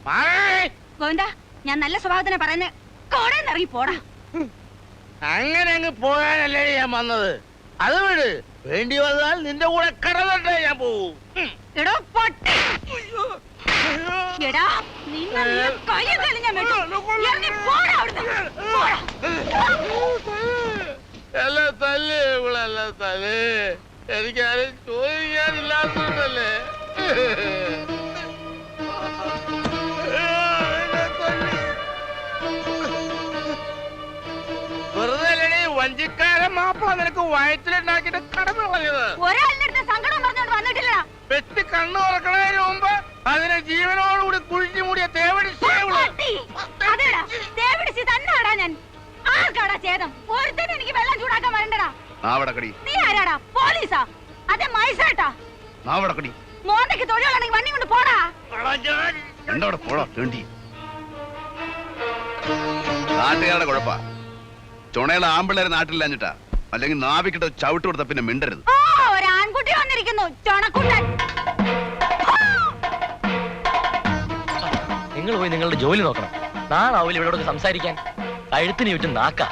ഗോവിന്ദ, ഞാൻ നല്ല സ്വഭാവത്തിനെ പറയുന്നത്. കോടേന്ന് ഇറങ്ങി പോടാ. അങ്ങനെ അങ്ങ് പോകാനല്ലേ ഞാൻ വന്നത്. അത് വിട്, വേണ്ടി വന്നാൽ നിന്റെ കൂടെ കടന്നിട്ടേ ഞാൻ പോവും. എടോ പൊട്ടി, എടാ നിന്നെ കയ്യും ഞാൻ ഇറങ്ങി പോടാ അവിടുന്ന്. എല്ലാം തല്ലേ ഇവളെല്ലാം തലേ. എനിക്കാരും ചോദിക്കാനില്ലാത്തല്ലേ. വെറുതെ വഞ്ചിക്കാരൻ മാപ്പ നിനക്ക് വയറ്റിലുണ്ടാക്കിട്ട് കടന്നു കളഞ്ഞത്. ഒരാളുടെ സങ്കടം പറഞ്ഞോണ്ട് വന്നിട്ടില്ല. വെട്ടി കണ്ണു തുറക്കണതിന് മുമ്പ് അതിനെ ജീവനോടുകൂടി കുഴിഞ്ഞു മൂടിയ തേവടിച്ചേ തന്നെയാടാ ഞാൻ. ആർക്കാടാ ചേതം? ഒരുത്തനും എനിക്ക് വെള്ളം ചൂടാക്കാൻ വരണ്ടടാ. നീ ആരാടാ? പോലീസാ? അതെ മൈസേട്ടാ. മോന്തയ്ക്ക് തൊഴിലാണെങ്കിൽ വണ്ടി കൊണ്ട് പോടാ. നാട്ടുകാരുടെ കുഴപ്പ ചുണയുള്ള ആമ്പിള്ളേരെ നാട്ടിലില്ലാഞ്ഞിട്ടാ. അല്ലെങ്കിൽ നാവിക്കിട്ട് ചവിട്ട് കൊടുത്ത പിന്നെ മിണ്ടരുത്. ഒരു ആൺകുട്ടി വന്നിരിക്കുന്നു, ചുണക്കുട്ടൻ. നിങ്ങൾ പോയി നിങ്ങളുടെ ജോലി നോക്കണം. നാളാവില്ല ഇവിടെ സംസാരിക്കാൻ. കഴുത്തിന് ചുറ്റും നാക്ക.